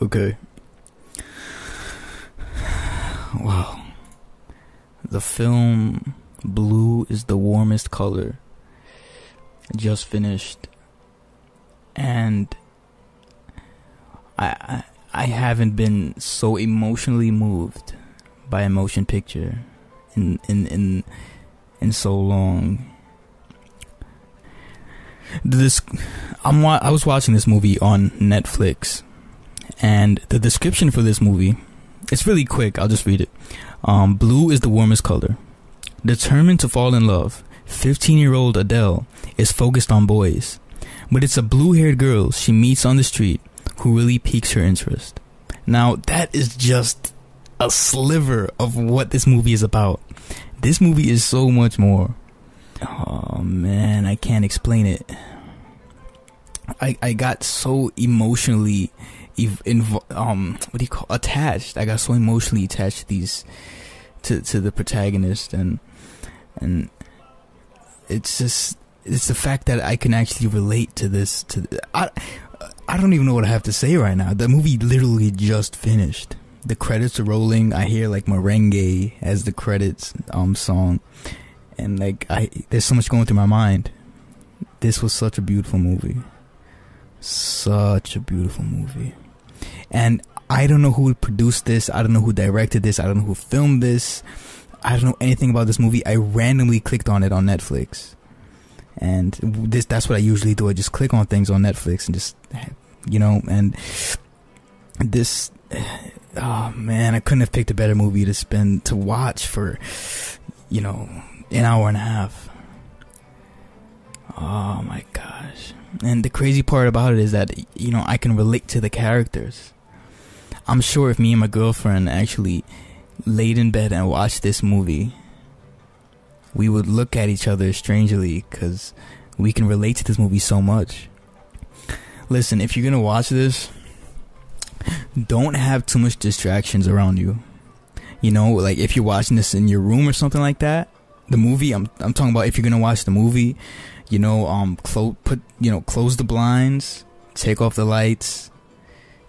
Okay. Wow. The film Blue is the Warmest Color just finished, and I haven't been so emotionally moved by a motion picture in so long. I was watching this movie on Netflix, and the description for this movie, it's really quick. I'll just read it. Blue is the warmest color. Determined to fall in love, 15-year-old Adele is focused on boys, but it's a blue-haired girl she meets on the street who really piques her interest. Now, that is just a sliver of what this movie is about. This movie is so much more. Oh man, I can't explain it. I got so emotionally attached. I got so emotionally attached to these to the protagonist, and it's the fact that I can actually relate to this. I don't even know what I have to say right now. The movie literally just finished. The credits are rolling. I hear like merengue as the credits song, and like there's so much going through my mind. This was such a beautiful movie. Such a beautiful movie. And I don't know who produced this. I don't know who directed this. I don't know who filmed this. I don't know anything about this movie. I randomly clicked on it on Netflix. And that's what I usually do. I just click on things on Netflix and just, and this, oh man, I couldn't have picked a better movie to watch for, an hour and a half. Oh my gosh. And the crazy part about it is that, I can relate to the characters. I'm sure if me and my girlfriend actually laid in bed and watched this movie, we would look at each other strangely because we can relate to this movie so much. Listen, if you're going to watch this, don't have too much distractions around you. Like if you're watching this in your room or something like that, the movie, I'm talking about if you're going to watch the movie, close the blinds, take off the lights,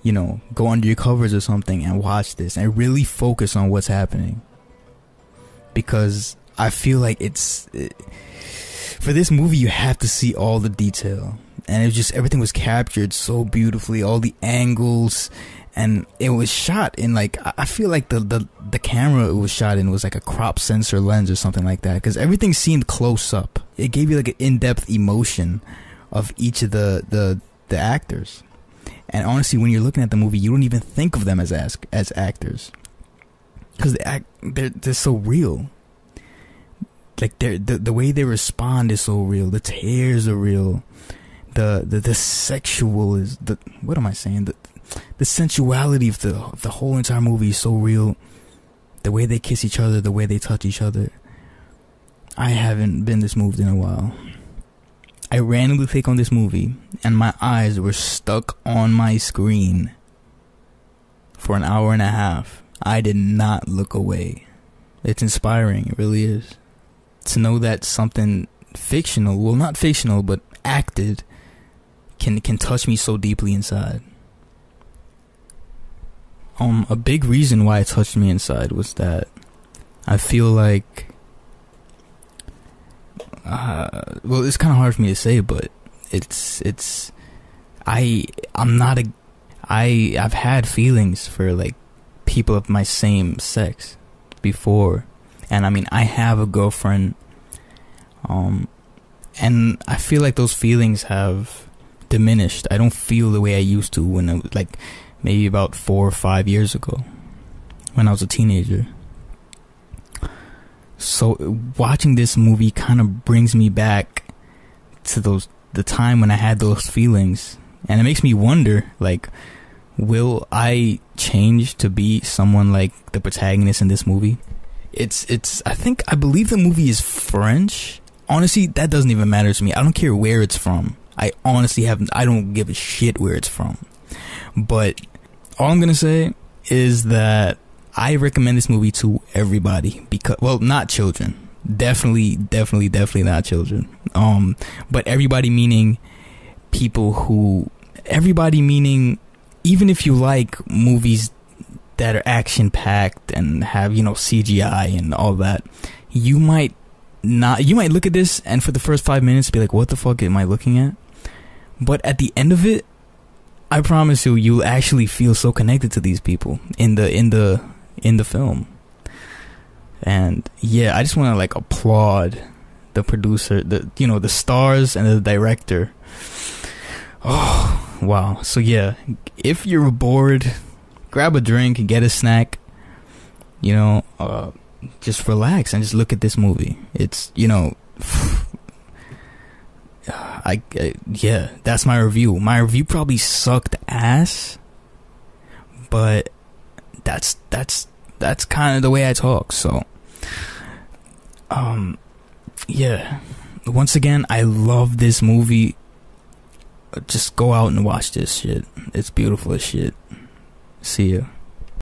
go under your covers or something and watch this and really focus on what's happening. Because I feel like for this movie, you have to see all the detail. And everything was captured so beautifully, all the angles, and it was shot in I feel like the camera it was shot in was like a crop sensor lens or something like that, because everything seemed close up. It gave you like an in-depth emotion of each of the actors. And honestly, when you're looking at the movie, you don't even think of them as actors, because they're so real. Like the way they respond is so real. The tears are real. The sexual is what am I saying? The sensuality of the whole entire movie is so real. The way they kiss each other, the way they touch each other. I haven't been this moved in a while. I randomly click on this movie and my eyes were stuck on my screen for an hour and a half. I did not look away. It's inspiring, it really is. To know that something fictional, well not fictional, but acted, can touch me so deeply inside. A big reason why it touched me inside was that I feel like, well, it's kind of hard for me to say, but I've had feelings for like people of my same sex before, and I mean I have a girlfriend, and I feel like those feelings have diminished. I don't feel the way I used to when it was like maybe about 4 or 5 years ago when I was a teenager. So watching this movie kind of brings me back to the time when I had those feelings, and it makes me wonder, like, will I change to be someone like the protagonist in this movie? I believe the movie is French. Honestly, that doesn't even matter to me. I don't care where it's from. I don't give a shit where it's from. But all I'm gonna say is that I recommend this movie to everybody, because, well, not children. Definitely not children. But everybody, meaning people who everybody meaning, even if you like movies that are action packed and have, you know, CGI and all that, you might look at this and for the first 5 minutes be like, what the fuck am I looking at? But at the end of it, I promise you, you'll actually feel so connected to these people in the film. And yeah, I just want to like applaud the producer, the stars and the director. Oh, wow. So yeah, if you're bored, grab a drink, get a snack, just relax and just look at this movie. It's, yeah, that's my review. My review probably sucked ass, but that's kind of the way I talk. So, yeah. Once again, I love this movie. Just go out and watch this shit. It's beautiful as shit. See ya.